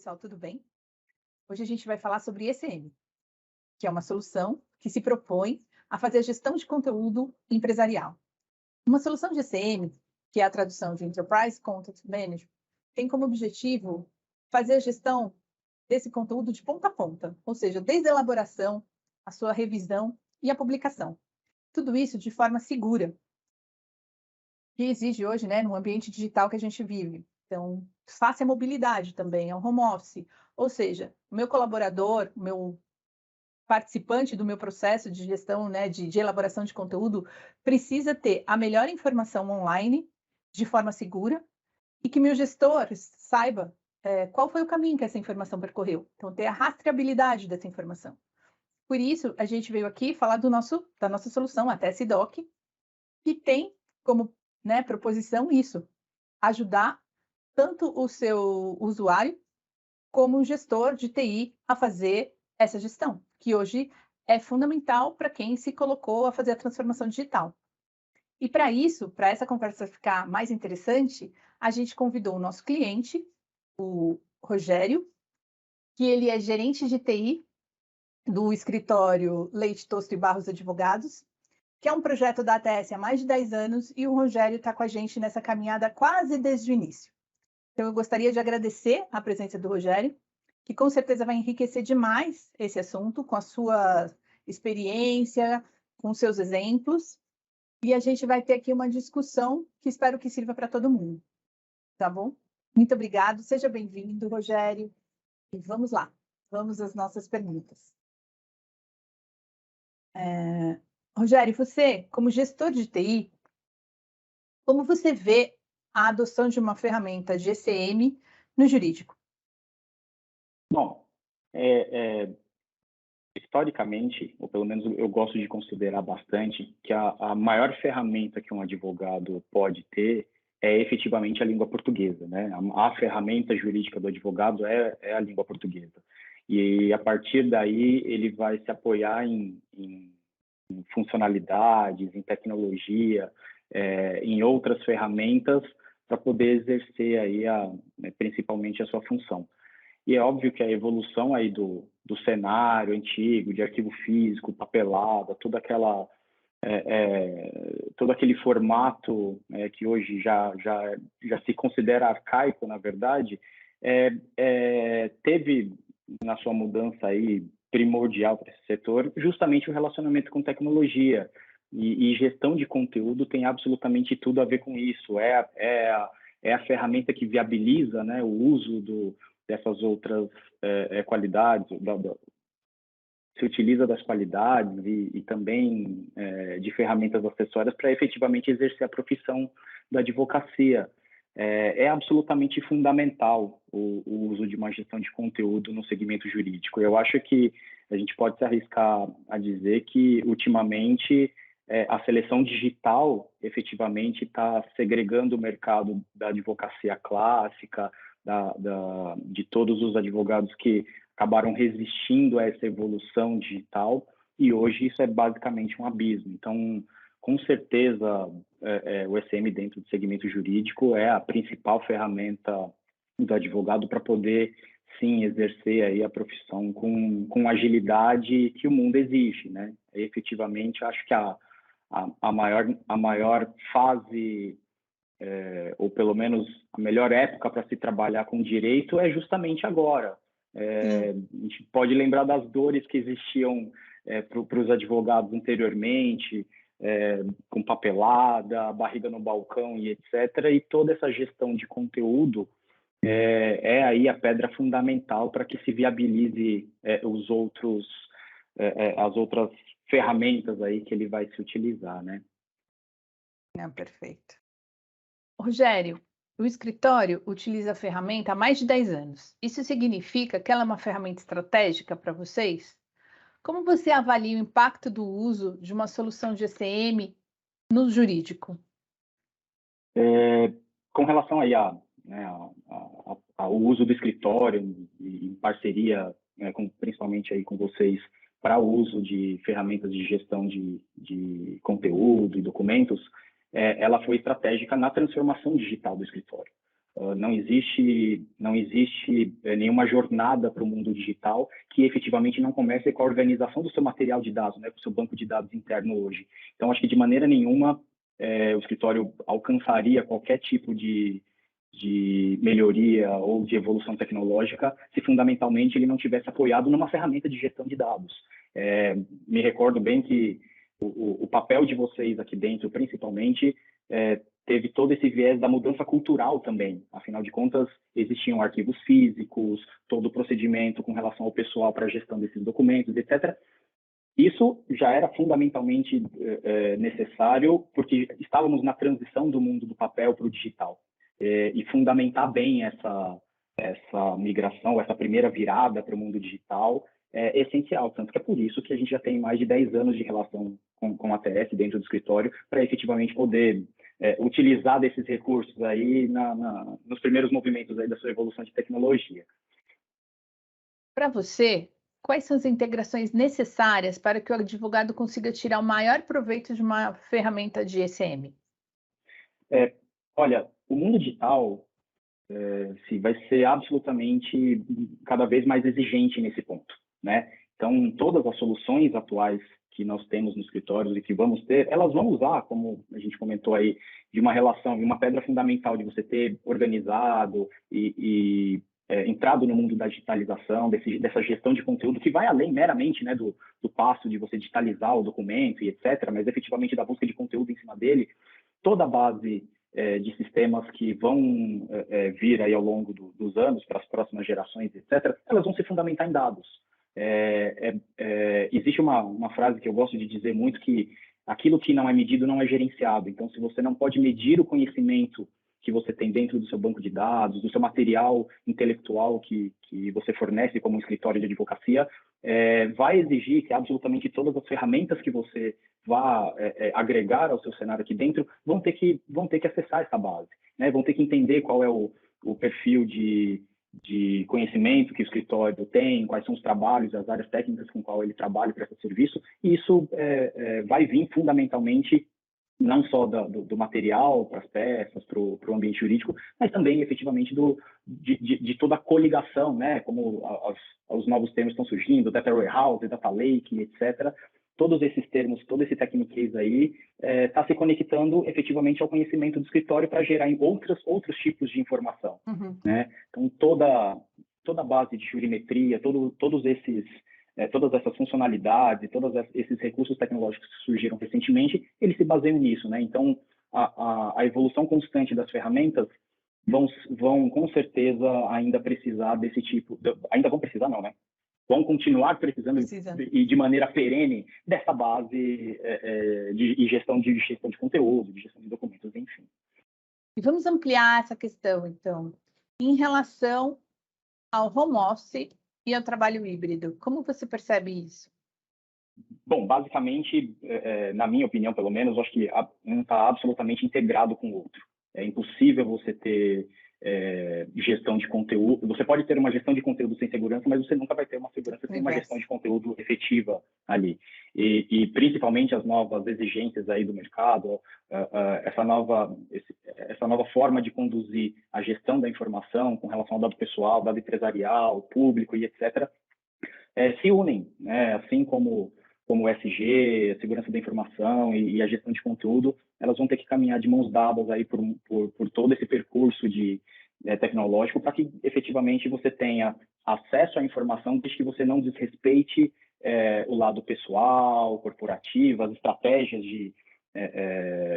pessoal, tudo bem? Hoje a gente vai falar sobre ECM, que é uma solução que se propõe a fazer a gestão de conteúdo empresarial. Uma solução de ECM, que é a tradução de Enterprise Content Management, tem como objetivo fazer a gestão desse conteúdo de ponta a ponta, ou seja, desde a elaboração, a sua revisão e a publicação. Tudo isso de forma segura, que exige hoje, né, no ambiente digital que a gente vive. Então, faça a mobilidade também, é um home office. Ou seja, o meu colaborador, o meu participante do meu processo de gestão, né, de elaboração de conteúdo, precisa ter a melhor informação online, de forma segura, e que meu gestor saiba qual foi o caminho que essa informação percorreu. Então, ter a rastreabilidade dessa informação. Por isso, a gente veio aqui falar da nossa solução, a TSDoc, que tem como, né, proposição isso, ajudar tanto o seu usuário como o gestor de TI a fazer essa gestão, que hoje é fundamental para quem se colocou a fazer a transformação digital. E para isso, para essa conversa ficar mais interessante, a gente convidou o nosso cliente, o Rogério, que ele é gerente de TI do escritório Leite, Tosto e Barros Advogados, que é um projeto da ATS há mais de 10 anos, e o Rogério está com a gente nessa caminhada quase desde o início. Então, eu gostaria de agradecer a presença do Rogério, que com certeza vai enriquecer demais esse assunto com a sua experiência, com seus exemplos, e a gente vai ter aqui uma discussão que espero que sirva para todo mundo, tá bom? Muito obrigado, seja bem-vindo, Rogério, e vamos lá, vamos às nossas perguntas. Rogério, você, como gestor de TI, como você vê a adoção de uma ferramenta de ECM no jurídico? Bom, historicamente, ou pelo menos eu gosto de considerar bastante, que a maior ferramenta que um advogado pode ter é efetivamente a língua portuguesa, né? A ferramenta jurídica do advogado é a língua portuguesa. E a partir daí ele vai se apoiar em funcionalidades, em tecnologia, em outras ferramentas para poder exercer aí principalmente a sua função. E é óbvio que a evolução aí do cenário antigo, de arquivo físico, papelada, todo aquele formato que hoje já se considera arcaico, na verdade, teve na sua mudança aí primordial para esse setor justamente o relacionamento com tecnologia. E gestão de conteúdo tem absolutamente tudo a ver com isso. É a ferramenta que viabiliza, né, o uso dessas outras qualidades, se utiliza das qualidades e também de ferramentas acessórias para efetivamente exercer a profissão da advocacia. É absolutamente fundamental o uso de uma gestão de conteúdo no segmento jurídico. Eu acho que a gente pode se arriscar a dizer que, ultimamente, a seleção digital efetivamente está segregando o mercado da advocacia clássica, de todos os advogados que acabaram resistindo a essa evolução digital, e hoje isso é basicamente um abismo. Então, com certeza, o ECM dentro do segmento jurídico é a principal ferramenta do advogado para poder, sim, exercer aí a profissão com agilidade que o mundo exige, né? E, efetivamente, acho que a maior fase, ou pelo menos a melhor época para se trabalhar com direito é justamente agora. A gente pode lembrar das dores que existiam para os advogados anteriormente, com papelada, barriga no balcão e etc. E toda essa gestão de conteúdo é aí a pedra fundamental para que se viabilize as outras ferramentas aí que ele vai se utilizar, né? Perfeito. Rogério, o escritório utiliza a ferramenta há mais de 10 anos. Isso significa que ela é uma ferramenta estratégica para vocês? Como você avalia o impacto do uso de uma solução de ECM no jurídico? Com relação aí ao uso do escritório em parceria, principalmente aí com vocês, para o uso de ferramentas de gestão de conteúdo e documentos, ela foi estratégica na transformação digital do escritório. Não existe nenhuma jornada para o mundo digital que efetivamente não comece com a organização do seu material de dados, né, com o seu banco de dados interno hoje. Então, acho que de maneira nenhuma o escritório alcançaria qualquer tipo de melhoria ou de evolução tecnológica se fundamentalmente ele não tivesse apoiado numa ferramenta de gestão de dados. Me recordo bem que o papel de vocês aqui dentro, principalmente, teve todo esse viés da mudança cultural também. Afinal de contas, existiam arquivos físicos, todo o procedimento com relação ao pessoal para a gestão desses documentos, etc. Isso já era fundamentalmente necessário, porque estávamos na transição do mundo do papel para o digital. E fundamentar bem essa migração, essa primeira virada para o mundo digital é essencial. Tanto que é por isso que a gente já tem mais de 10 anos de relação com a TS dentro do escritório, para efetivamente poder utilizar desses recursos aí nos primeiros movimentos aí da sua evolução de tecnologia. Para você, quais são as integrações necessárias para que o advogado consiga tirar o maior proveito de uma ferramenta de ECM? Olha, o mundo digital vai ser absolutamente cada vez mais exigente nesse ponto, né? Então, todas as soluções atuais que nós temos nos escritórios e que vamos ter, elas vão usar, como a gente comentou aí, de uma relação, de uma pedra fundamental de você ter organizado e entrado no mundo da digitalização, dessa gestão de conteúdo, que vai além meramente, né, do passo de você digitalizar o documento e etc., mas efetivamente da busca de conteúdo em cima dele. Toda a base de sistemas que vão vir aí ao longo dos anos, para as próximas gerações, etc., elas vão se fundamentar em dados. Existe uma frase que eu gosto de dizer muito, que aquilo que não é medido não é gerenciado. Então, se você não pode medir o conhecimento que você tem dentro do seu banco de dados, do seu material intelectual que você fornece como um escritório de advocacia, vai exigir que absolutamente todas as ferramentas que você vá agregar ao seu cenário aqui dentro vão ter que acessar essa base, né? Vão ter que entender qual é o perfil de conhecimento que o escritório tem, quais são os trabalhos, as áreas técnicas com qual ele trabalha e presta serviço, e isso vai vir fundamentalmente não só do material para as peças, para o ambiente jurídico, mas também, efetivamente, de toda a coligação, né? Como os novos termos estão surgindo, Data Warehouse, Data Lake, etc. Todos esses termos, todo esse techniquez aí está se conectando efetivamente ao conhecimento do escritório para gerar em outros tipos de informação. Uhum. Né? Então, toda a base de jurimetria, todas essas funcionalidades, todos esses recursos tecnológicos que surgiram recentemente, eles se baseiam nisso, né? Então, a evolução constante das ferramentas vão com certeza ainda precisar desse tipo, ainda vão precisar não, né? Vão continuar precisando e de maneira perene dessa base de gestão de conteúdo, de gestão de documentos, enfim. E vamos ampliar essa questão, então, em relação ao home office e ao trabalho híbrido. Como você percebe isso? Bom, basicamente, na minha opinião, pelo menos, eu acho que um está absolutamente integrado com o outro. É impossível você ter gestão de conteúdo. Você pode ter uma gestão de conteúdo sem segurança, mas você nunca vai ter uma segurança sem uma gestão de conteúdo efetiva ali. E principalmente as novas exigências aí do mercado, essa nova forma de conduzir a gestão da informação com relação ao dado pessoal, dado empresarial, público e etc., se unem, né? Assim como o SG, a segurança da informação e a gestão de conteúdo, elas vão ter que caminhar de mãos dadas aí por todo esse percurso tecnológico para que efetivamente você tenha acesso à informação desde que você não desrespeite o lado pessoal, corporativo, as estratégias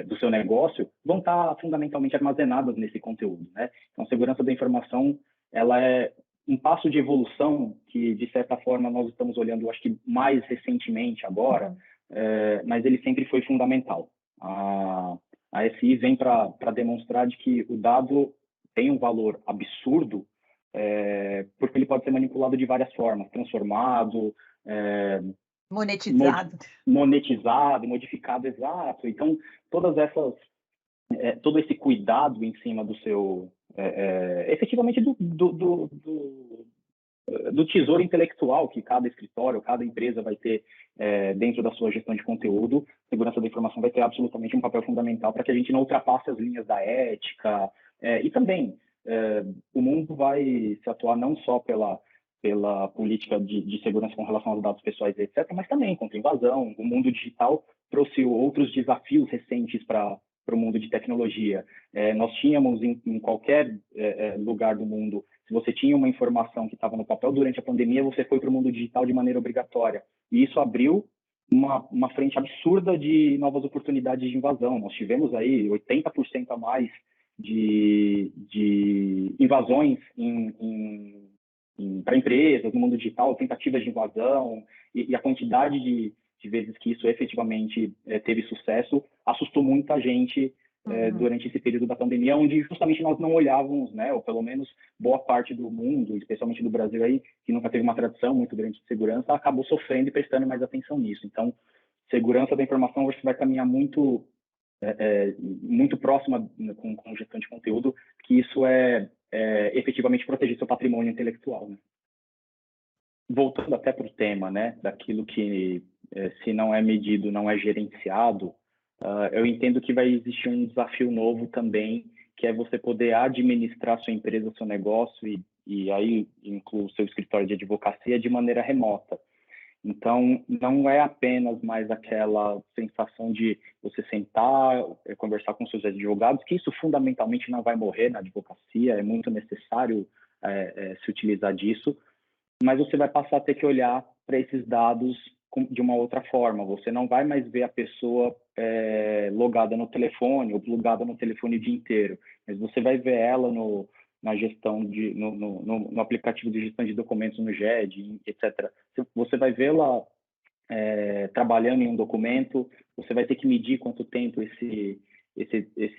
do seu negócio vão estar fundamentalmente armazenadas nesse conteúdo, né? Então, a segurança da informação, ela é um passo de evolução que, de certa forma, nós estamos olhando, acho que mais recentemente agora, mas ele sempre foi fundamental. A SI vem para demonstrar de que o dado tem um valor absurdo, porque ele pode ser manipulado de várias formas, transformado, monetizado, modificado, exato. Então, todo esse cuidado em cima do seu, efetivamente do tesouro intelectual que cada escritório, cada empresa vai ter dentro da sua gestão de conteúdo, segurança da informação vai ter absolutamente um papel fundamental para que a gente não ultrapasse as linhas da ética e também o mundo vai se atuar não só pela política de segurança com relação aos dados pessoais, etc., mas também contra invasão. O mundo digital trouxe outros desafios recentes para o mundo de tecnologia. Nós tínhamos em qualquer lugar do mundo, se você tinha uma informação que estava no papel durante a pandemia, você foi para o mundo digital de maneira obrigatória. E isso abriu uma frente absurda de novas oportunidades de invasão. Nós tivemos aí 80% a mais de invasões para empresas no mundo digital, tentativas de invasão, e a quantidade de vezes que isso efetivamente teve sucesso assustou muita gente durante esse período da pandemia, onde justamente nós não olhávamos, né, ou pelo menos boa parte do mundo, especialmente do Brasil aí, que nunca teve uma tradição muito grande de segurança, acabou sofrendo e prestando mais atenção nisso. Então, segurança da informação acho que vai caminhar muito próxima com gestão de conteúdo, que isso efetivamente proteger seu patrimônio intelectual, né? Voltando até para o tema, né, daquilo que se não é medido, não é gerenciado, eu entendo que vai existir um desafio novo também, que é você poder administrar sua empresa, seu negócio, e aí inclui o seu escritório de advocacia de maneira remota. Então, não é apenas mais aquela sensação de você sentar, conversar com seus advogados, que isso fundamentalmente não vai morrer na advocacia, é muito necessário se utilizar disso, mas você vai passar a ter que olhar para esses dados de uma outra forma. Você não vai mais ver a pessoa logada no telefone ou plugada no telefone o dia inteiro, mas você vai ver ela na gestão no aplicativo de gestão de documentos no GED, etc. Você vai vê-la trabalhando em um documento, você vai ter que medir quanto tempo esse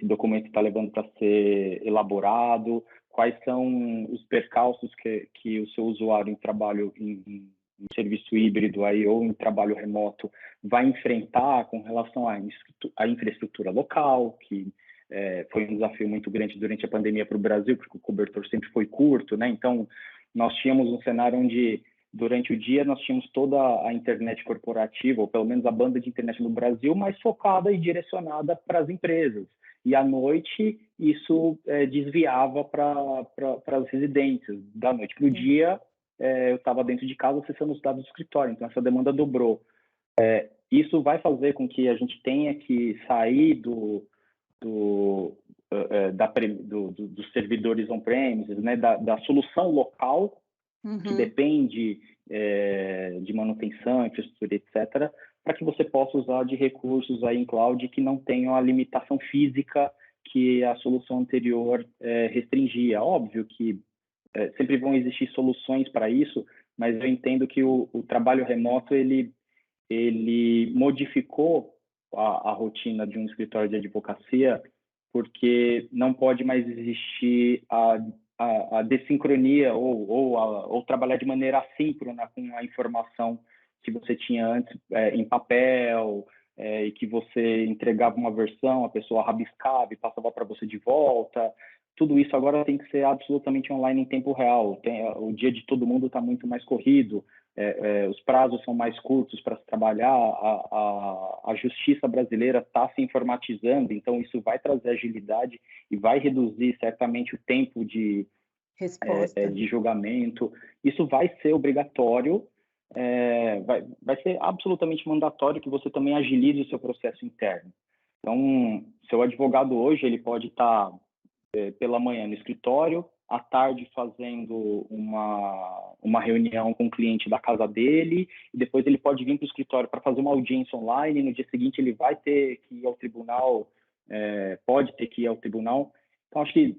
documento está levando para ser elaborado, quais são os percalços que o seu usuário em trabalho em serviço híbrido aí, ou em trabalho remoto vai enfrentar com relação à infraestrutura local, que foi um desafio muito grande durante a pandemia para o Brasil, porque o cobertor sempre foi curto, né? Então, nós tínhamos um cenário onde, durante o dia, nós tínhamos toda a internet corporativa, ou pelo menos a banda de internet no Brasil, mais focada e direcionada para as empresas. E à noite, isso desviava para as residências. Da noite para o dia, eu estava dentro de casa acessando os dados do escritório, então essa demanda dobrou. Isso vai fazer com que a gente tenha que sair dos servidores on-premises, né, da solução local, que depende de manutenção, infraestrutura, etc., para que você possa usar de recursos aí em cloud que não tenham a limitação física que a solução anterior restringia. Óbvio que sempre vão existir soluções para isso, mas eu entendo que o trabalho remoto ele modificou a rotina de um escritório de advocacia, porque não pode mais existir a dessincronia ou trabalhar de maneira assíncrona com a informação que você tinha antes em papel, e que você entregava uma versão, a pessoa rabiscava e passava para você de volta. Tudo isso agora tem que ser absolutamente online em tempo real. O dia de todo mundo está muito mais corrido, os prazos são mais curtos para se trabalhar, a justiça brasileira está se informatizando, então isso vai trazer agilidade e vai reduzir certamente o tempo de julgamento. Isso vai ser obrigatório, vai ser absolutamente mandatório que você também agilize o seu processo interno. Então, seu advogado hoje ele pode estar pela manhã no escritório, à tarde fazendo uma reunião com o cliente da casa dele, e depois ele pode vir para o escritório para fazer uma audiência online, e no dia seguinte ele vai ter que ir ao tribunal, pode ter que ir ao tribunal. Então, acho que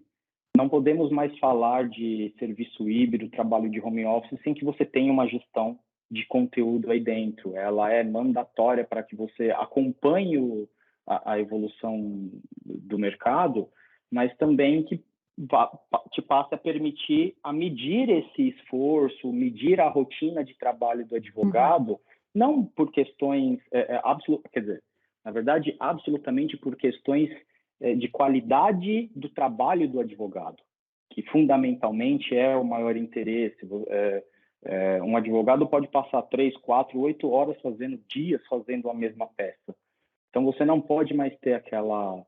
não podemos mais falar de serviço híbrido, trabalho de home office, sem que você tenha uma gestão de conteúdo aí dentro. Ela é mandatória para que você acompanhe a evolução do mercado, mas também que te passe a permitir a medir esse esforço, medir a rotina de trabalho do advogado, não por questões quer dizer, na verdade, absolutamente por questões de qualidade do trabalho do advogado, que fundamentalmente é o maior interesse. Um advogado pode passar 3, 4, 8 horas dias fazendo a mesma peça. Então, você não pode mais ter aquela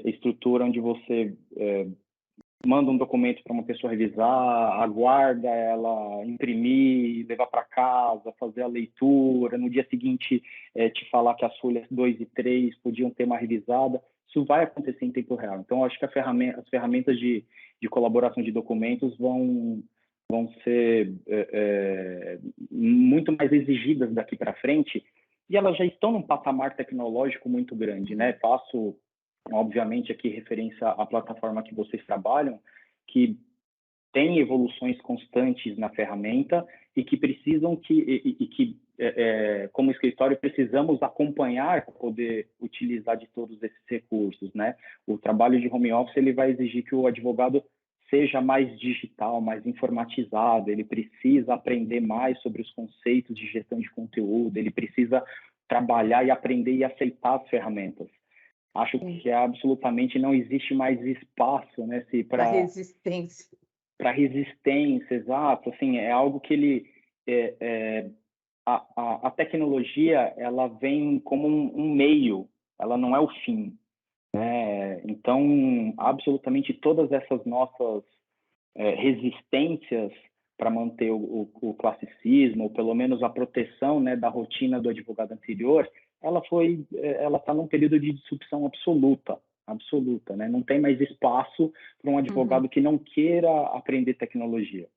estrutura onde você manda um documento para uma pessoa revisar, aguarda ela imprimir, levar para casa, fazer a leitura, no dia seguinte te falar que as folhas 2 e 3 podiam ter uma revisada. Isso vai acontecer em tempo real. Então, acho que as ferramentas de colaboração de documentos vão ser muito mais exigidas daqui para frente, e elas já estão num patamar tecnológico muito grande, né? Faço, obviamente, aqui referência à plataforma que vocês trabalham, que tem evoluções constantes na ferramenta e que precisam como escritório, precisamos acompanhar para poder utilizar de todos esses recursos, né? O trabalho de home office, ele vai exigir que o advogado seja mais digital, mais informatizado, ele precisa aprender mais sobre os conceitos de gestão de conteúdo, ele precisa trabalhar e aprender e aceitar as ferramentas. Acho que absolutamente não existe mais espaço, né, para resistência. Para resistência, exato. Assim, é algo que ele a tecnologia, ela vem como um meio, ela não é o fim, né? Então, absolutamente todas essas nossas resistências para manter o classicismo, ou pelo menos a proteção, né, da rotina do advogado anterior, ela está num período de disrupção absoluta, né? Não tem mais espaço para um advogado que não queira aprender tecnologia.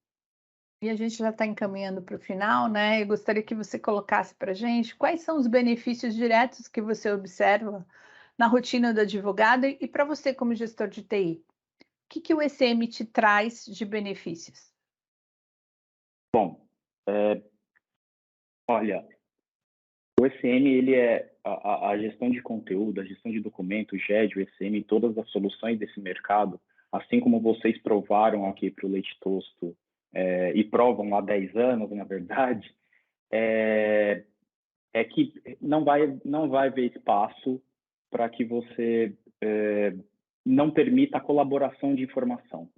E a gente já está encaminhando para o final, né? Eu gostaria que você colocasse para a gente quais são os benefícios diretos que você observa na rotina do advogado e para você como gestor de TI. O que o ECM te traz de benefícios? Bom, olha, o ECM, ele é a gestão de conteúdo, a gestão de documentos, o GED, o ECM, todas as soluções desse mercado, assim como vocês provaram aqui para o Leite Tosto, e provam há 10 anos, na verdade, é que não vai haver espaço para que você não permita a colaboração de informação.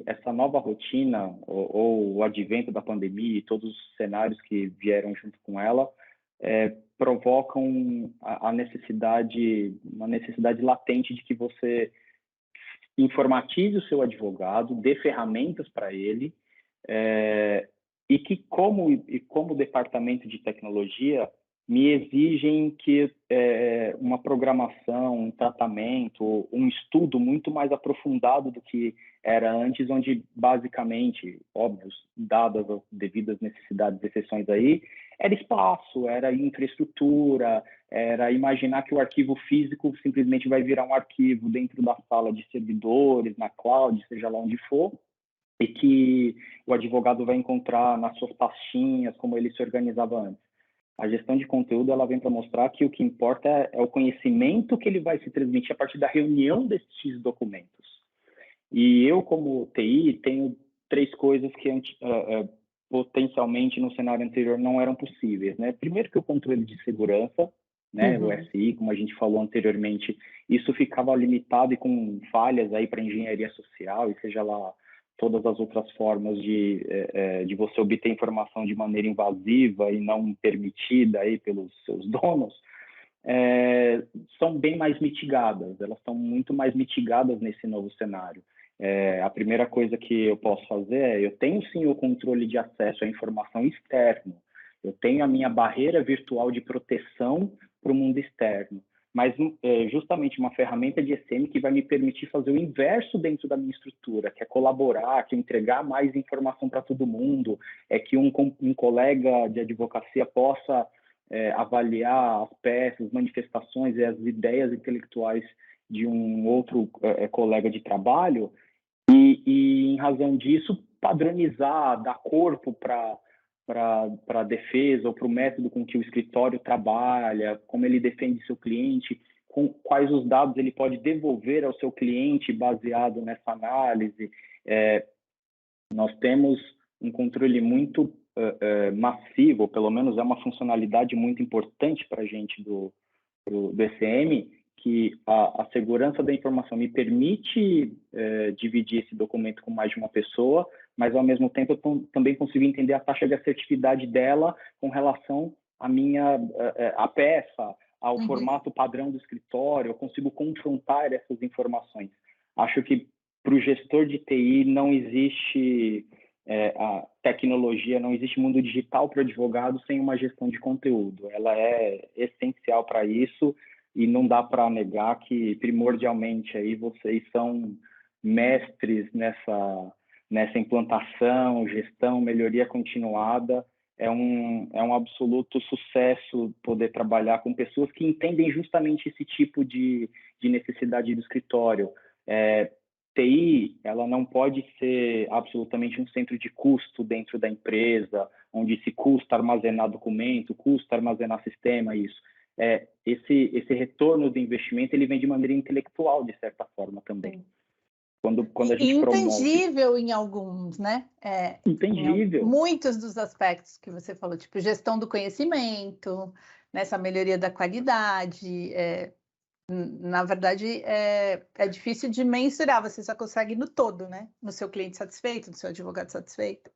Essa nova rotina, ou o advento da pandemia e todos os cenários que vieram junto com ela, provocam uma necessidade latente de que você informatize o seu advogado, dê ferramentas para ele, e que, como departamento de tecnologia, me exigem que uma programação, um tratamento, um estudo muito mais aprofundado do que era antes, onde, basicamente, óbvio, dadas as devidas necessidades e exceções aí, era espaço, era infraestrutura, era imaginar que o arquivo físico simplesmente vai virar um arquivo dentro da sala de servidores, na cloud, seja lá onde for, e que o advogado vai encontrar nas suas pastinhas, como ele se organizava antes. A gestão de conteúdo, ela vem para mostrar que o que importa é o conhecimento que ele vai se transmitir a partir da reunião desses documentos. E eu, como TI, tenho 3 coisas que potencialmente no cenário anterior não eram possíveis, né? Primeiro, que o controle de segurança, né, o SI, como a gente falou anteriormente, isso ficava limitado e com falhas aí para engenharia social, e seja lá todas as outras formas de você obter informação de maneira invasiva e não permitida aí pelos seus donos, são bem mais mitigadas, elas estão muito mais mitigadas nesse novo cenário. A primeira coisa que eu posso fazer eu tenho sim o controle de acesso à informação externo, eu tenho a minha barreira virtual de proteção para o mundo externo, mas justamente uma ferramenta de ECM que vai me permitir fazer o inverso dentro da minha estrutura, que é colaborar, que é entregar mais informação para todo mundo, que um colega de advocacia possa avaliar as peças, manifestações e as ideias intelectuais de um outro colega de trabalho, e em razão disso, padronizar, dar corpo para a defesa ou para o método com que o escritório trabalha, como ele defende seu cliente, com quais os dados ele pode devolver ao seu cliente baseado nessa análise. Nós temos um controle muito massivo, ou pelo menos é uma funcionalidade muito importante para a gente do ECM, que a segurança da informação me permite dividir esse documento com mais de uma pessoa, mas, ao mesmo tempo, eu também consigo entender a taxa de assertividade dela com relação à peça, ao formato padrão do escritório, eu consigo confrontar essas informações. acho que para o gestor de TI não existe a tecnologia, não existe mundo digital para o advogado sem uma gestão de conteúdo. Ela é essencial para isso e não dá para negar que, primordialmente, aí vocês são mestres nessa implantação, gestão, melhoria continuada. É um absoluto sucesso poder trabalhar com pessoas que entendem justamente esse tipo de necessidade do escritório. TI, ela não pode ser absolutamente um centro de custo dentro da empresa, onde se custa armazenar documento, custa armazenar sistema, isso. Esse retorno do investimento, ele vem de maneira intelectual, de certa forma, também. Quando a gente promove... Intangível em alguns, né? Intangível. Muitos dos aspectos que você falou, tipo gestão do conhecimento, nessa melhoria da qualidade, na verdade, é difícil de mensurar, você só consegue no todo, né? No seu cliente satisfeito, no seu advogado satisfeito.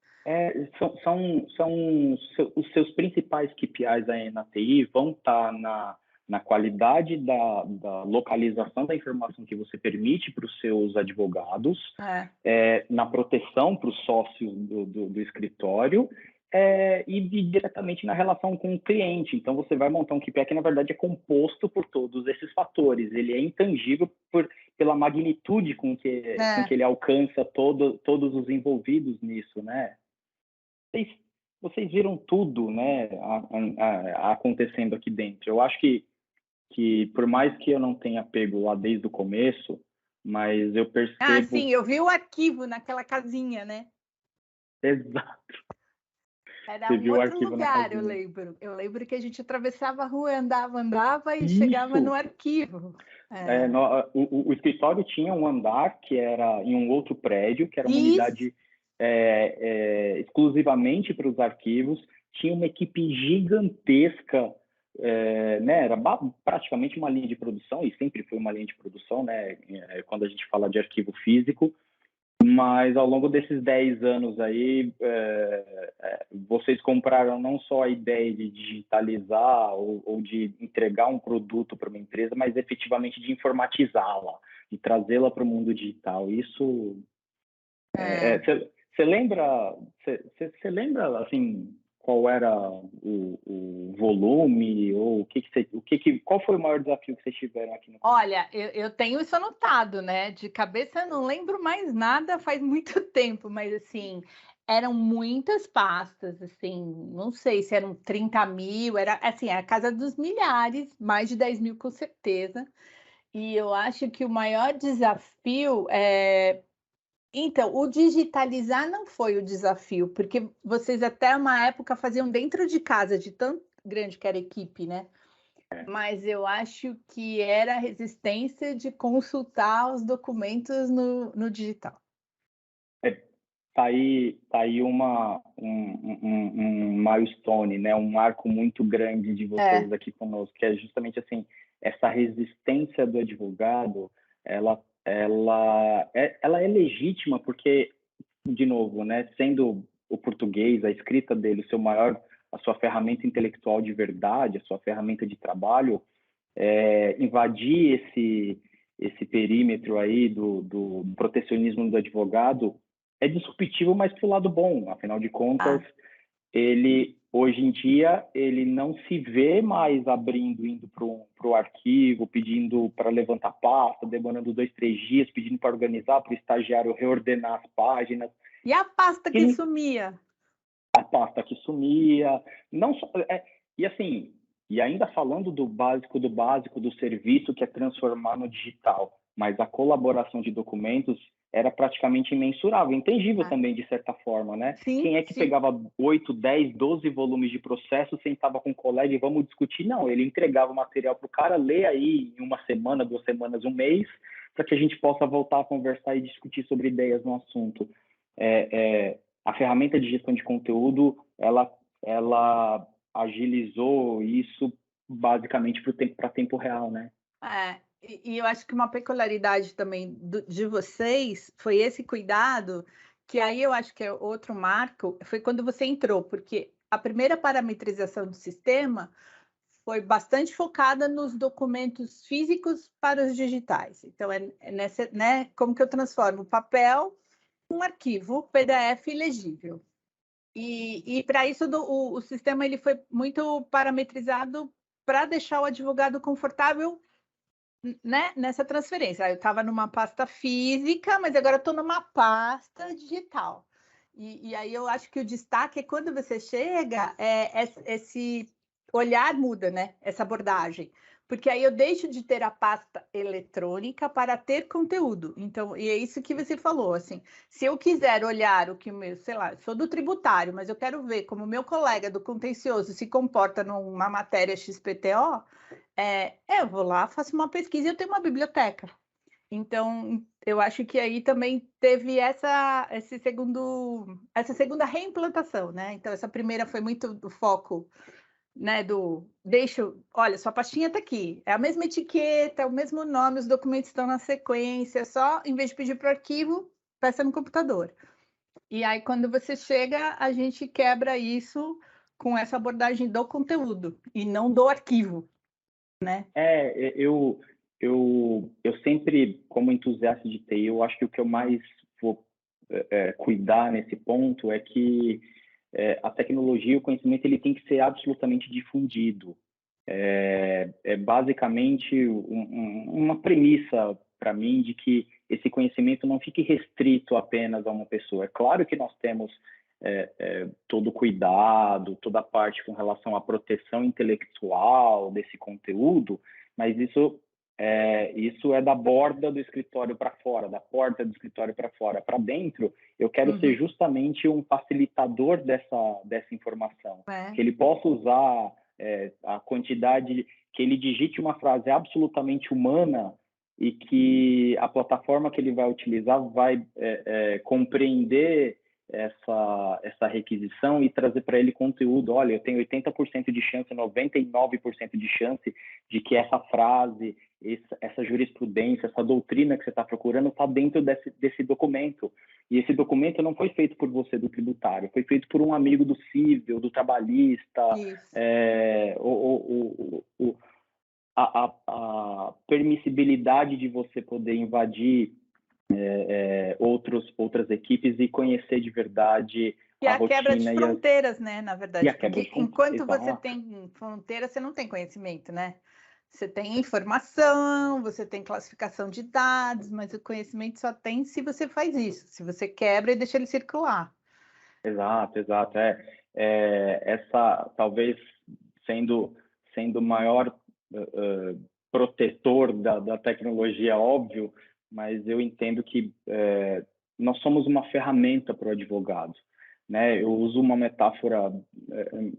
São os seus principais KPIs aí na TI vão estar na qualidade da localização da informação que você permite para os seus advogados, na proteção para os sócios do escritório, e diretamente na relação com o cliente. Então, você vai montar um KPI que, na verdade, é composto por todos esses fatores. Ele é intangível pela magnitude com que ele alcança todos os envolvidos nisso, né? Vocês viram tudo, né, acontecendo aqui dentro. Eu acho que por mais que eu não tenha pego lá desde o começo, mas eu percebo... sim, eu vi o arquivo naquela casinha, né? Exato. Era um outro lugar, eu lembro. Eu lembro que a gente atravessava a rua, andava e chegava no arquivo. O escritório tinha um andar que era em um outro prédio, que era uma unidade exclusivamente para os arquivos. Tinha uma equipe gigantesca, né? Era praticamente uma linha de produção, e sempre foi uma linha de produção, né? Quando a gente fala de arquivo físico. Mas ao longo desses 10 anos aí, vocês compraram não só a ideia de digitalizar ou de entregar um produto para uma empresa, mas efetivamente de informatizá-la, de trazê-la para o mundo digital. Isso... Você lembra, assim, qual era o volume, ou qual foi o maior desafio que vocês tiveram aqui no... Olha, eu tenho isso anotado, né? De cabeça eu não lembro mais nada, faz muito tempo, mas assim, eram muitas pastas, assim, não sei se eram 30.000, era assim, a casa dos milhares, mais de 10.000 com certeza. E eu acho que o maior desafio então, o digitalizar não foi o desafio, porque vocês até uma época faziam dentro de casa, de tão grande que era a equipe, né? Mas eu acho que era a resistência de consultar os documentos no digital. Tá aí um milestone, né? Um marco muito grande de vocês aqui conosco, que é justamente assim, essa resistência do advogado, ela é legítima porque, de novo, né? Sendo o português, a escrita dele, a sua ferramenta intelectual de verdade, a sua ferramenta de trabalho, invadir esse perímetro aí do protecionismo do advogado é disruptivo, mas para o lado bom. Afinal de contas, ele, hoje em dia, ele não se vê mais indo para o arquivo, pedindo para levantar pasta, demorando 2, 3 dias, pedindo para organizar, para o estagiário reordenar as páginas. E a pasta que sumia? A pasta que sumia. Não só, e assim, e ainda falando do básico do serviço, que é transformar no digital, mas a colaboração de documentos era praticamente imensurável, intangível também, de certa forma, né? Sim, quem é que pegava 8, 10, 12 volumes de processo, sentava com o colega e vamos discutir? Não, ele entregava o material para o cara, lê aí em 1 semana, 2 semanas, 1 mês, para que a gente possa voltar a conversar e discutir sobre ideias no assunto. A ferramenta de gestão de conteúdo, ela agilizou isso basicamente para tempo real, né? E eu acho que uma peculiaridade também de vocês foi esse cuidado, que aí eu acho que é outro marco, foi quando você entrou, porque a primeira parametrização do sistema foi bastante focada nos documentos físicos para os digitais. Então, nessa, né, como que eu transformo o papel em um arquivo PDF legível. E para isso, o sistema ele foi muito parametrizado para deixar o advogado confortável, né, nessa transferência. Eu estava numa pasta física, mas agora estou numa pasta digital. E aí eu acho que o destaque é quando você chega, esse olhar muda, né? Essa abordagem. Porque aí eu deixo de ter a pasta eletrônica para ter conteúdo. Então, e é isso que você falou, assim, se eu quiser olhar o que o meu, sei lá, sou do tributário, mas eu quero ver como o meu colega do contencioso se comporta numa matéria XPTO, eu vou lá, faço uma pesquisa e eu tenho uma biblioteca. Então, eu acho que aí também teve essa segunda reimplantação, né? Então, essa primeira foi muito do foco, né? Olha, sua pastinha está aqui, é a mesma etiqueta, é o mesmo nome, os documentos estão na sequência, só em vez de pedir para o arquivo, peça no computador. E aí, quando você chega, a gente quebra isso com essa abordagem do conteúdo e não do arquivo, né? Eu sempre, como entusiasta de TI, eu acho que o que eu mais vou cuidar nesse ponto é que a tecnologia e o conhecimento ele tem que ser absolutamente difundido. É basicamente uma premissa para mim de que esse conhecimento não fique restrito apenas a uma pessoa. É claro que nós temos todo o cuidado, toda a parte com relação à proteção intelectual desse conteúdo, mas isso é da borda do escritório para fora, da porta do escritório para fora. Para dentro, eu quero ser justamente um facilitador dessa informação, que ele possa usar a quantidade, que ele digite uma frase absolutamente humana e que a plataforma que ele vai utilizar vai compreender essa requisição e trazer para ele conteúdo. Olha, eu tenho 80% de chance, 99% de chance de que essa frase, essa jurisprudência, essa doutrina que você está procurando está dentro desse documento. E esse documento não foi feito por você do tributário, foi feito por um amigo do civil, do trabalhista, a permissibilidade de você poder invadir outras equipes e conhecer de verdade a quebra de fronteiras, né, na verdade, porque enquanto você tem fronteira, você não tem conhecimento, né? Você tem informação, você tem classificação de dados, mas o conhecimento só tem se você faz isso, se você quebra e deixa ele circular. Exato. Essa, talvez, sendo o maior protetor da tecnologia, óbvio, mas eu entendo que nós somos uma ferramenta para o advogado, né? Eu uso uma metáfora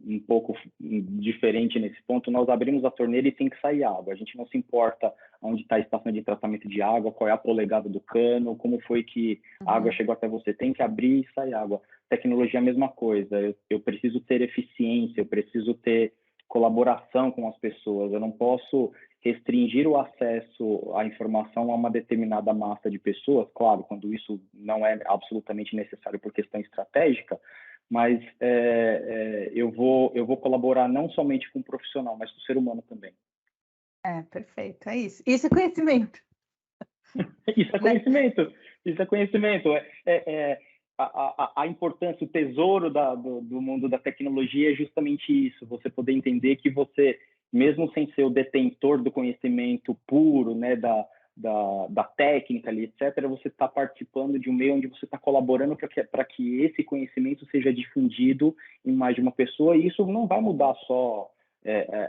um pouco diferente nesse ponto. Nós abrimos a torneira e tem que sair água. A gente não se importa onde está a estação de tratamento de água, qual é a polegada do cano, como foi que a água chegou até você. Tem que abrir e sair água. Tecnologia é a mesma coisa. Eu preciso ter eficiência, eu preciso ter colaboração com as pessoas. Eu não posso restringir o acesso à informação a uma determinada massa de pessoas, claro, quando isso não é absolutamente necessário por questão estratégica, mas eu vou colaborar não somente com o profissional, mas com o ser humano também. Perfeito, é isso. Isso é conhecimento. Isso é conhecimento. Isso é conhecimento. A importância, o tesouro do mundo da tecnologia é justamente isso, você poder entender que você, mesmo sem ser o detentor do conhecimento puro, né, da técnica ali, etc., você está participando de um meio onde você está colaborando para que esse conhecimento seja difundido em mais de uma pessoa, e isso não vai mudar só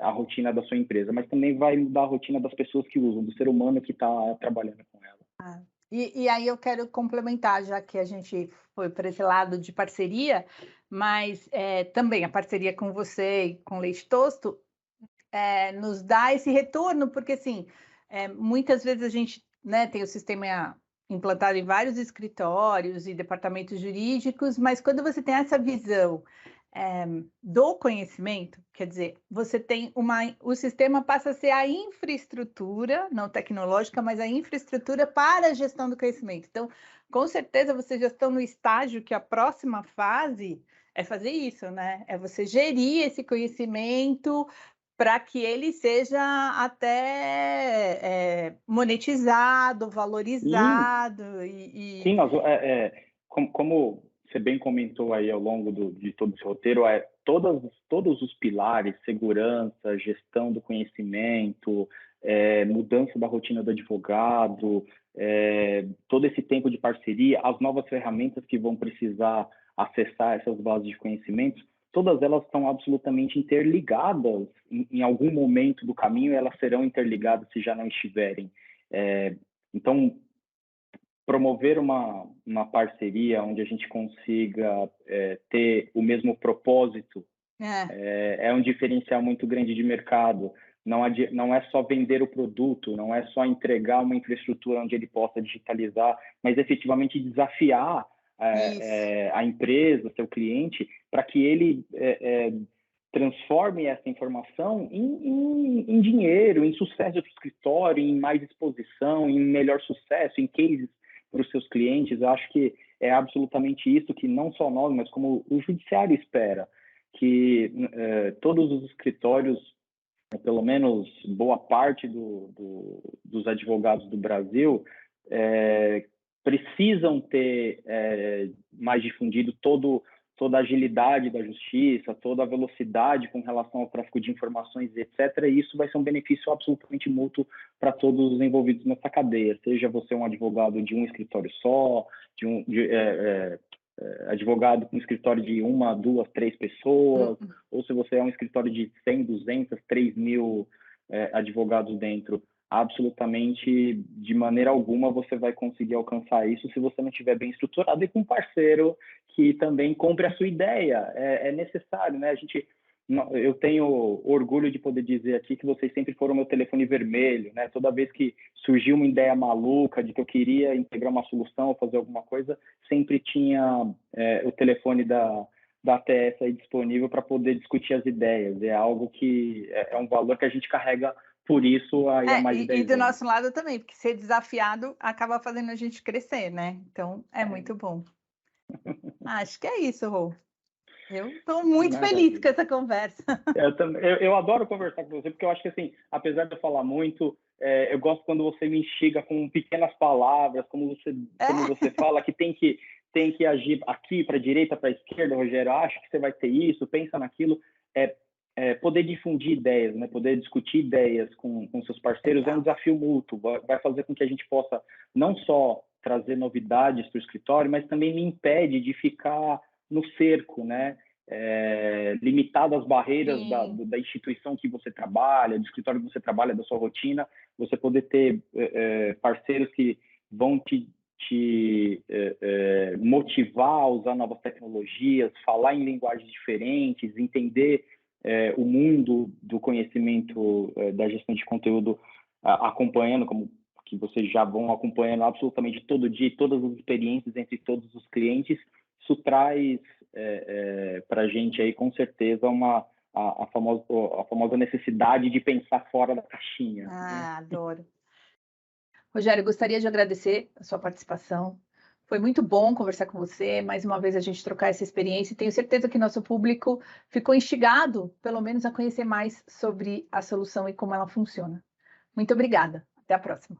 a rotina da sua empresa, mas também vai mudar a rotina das pessoas que usam, do ser humano que está trabalhando com ela. E aí eu quero complementar, já que a gente foi para esse lado de parceria, mas também a parceria com você e com Leite Tosto nos dá esse retorno, porque assim, muitas vezes a gente, né, tem o sistema implantado em vários escritórios e departamentos jurídicos, mas quando você tem essa visão do conhecimento, quer dizer, você tem o sistema passa a ser a infraestrutura, não tecnológica, mas a infraestrutura para a gestão do conhecimento. Então, com certeza, vocês já estão no estágio que a próxima fase é fazer isso, né? É você gerir esse conhecimento para que ele seja até monetizado, E valorizado sim, como você bem comentou aí ao longo de todo esse roteiro, todos os pilares, segurança, gestão do conhecimento, mudança da rotina do advogado, todo esse tempo de parceria, as novas ferramentas que vão precisar acessar essas bases de conhecimentos, todas elas estão absolutamente interligadas. Em algum momento do caminho, elas serão interligadas se já não estiverem. Então, promover uma parceria onde a gente consiga ter o mesmo propósito é um diferencial muito grande de mercado. Não é só vender o produto, não é só entregar uma infraestrutura onde ele possa digitalizar, mas efetivamente desafiar isso. a empresa, seu cliente, para que ele transforme essa informação em dinheiro, em sucesso do escritório, em mais exposição, em melhor sucesso, em cases para os seus clientes. Eu acho que é absolutamente isso que não só nós, mas como o judiciário espera, que todos os escritórios, pelo menos boa parte dos advogados do Brasil, precisam ter mais difundido toda a agilidade da justiça, toda a velocidade com relação ao tráfico de informações, etc. E isso vai ser um benefício absolutamente mútuo para todos os envolvidos nessa cadeia, seja você um advogado de um escritório só, advogado com um escritório de 1, 2, 3 pessoas, ou se você é um escritório de 100, 200, 3 mil advogados dentro. Absolutamente, de maneira alguma, você vai conseguir alcançar isso se você não estiver bem estruturado e com um parceiro que também compre a sua ideia. É necessário, né? Eu tenho orgulho de poder dizer aqui que vocês sempre foram meu telefone vermelho, né? Toda vez que surgiu uma ideia maluca de que eu queria integrar uma solução ou fazer alguma coisa, sempre tinha o telefone da ATS aí disponível para poder discutir as ideias. É algo que é um valor que a gente carrega por isso há mais de 10 E do anos. nosso lado também, porque ser desafiado acaba fazendo a gente crescer, né? Então, é muito bom. Acho que é isso, Rô. Eu estou muito feliz com Maravilha. essa conversa. Eu adoro conversar com você, porque eu acho que, assim, apesar de eu falar muito, eu gosto quando você me instiga com pequenas palavras, como você fala, que tem que agir aqui para a direita, para a esquerda, Rogério, acho que você vai ter isso, pensa naquilo. Poder difundir ideias, né? Poder discutir ideias com seus parceiros é um desafio mútuo, vai fazer com que a gente possa não só trazer novidades para o escritório, mas também me impede de ficar no cerco, né? Limitado às barreiras da instituição que você trabalha, do escritório que você trabalha, da sua rotina, você poder ter parceiros que vão te motivar a usar novas tecnologias, falar em linguagens diferentes, entender o mundo do conhecimento da gestão de conteúdo, acompanhando, como que vocês já vão acompanhando absolutamente todo dia, todas as experiências entre todos os clientes. Isso traz para a gente aí, com certeza, a famosa necessidade de pensar fora da caixinha. Ah, adoro. Rogério, gostaria de agradecer a sua participação. Foi muito bom conversar com você, mais uma vez a gente trocar essa experiência e tenho certeza que nosso público ficou instigado, pelo menos, a conhecer mais sobre a solução e como ela funciona. Muito obrigada. Até a próxima.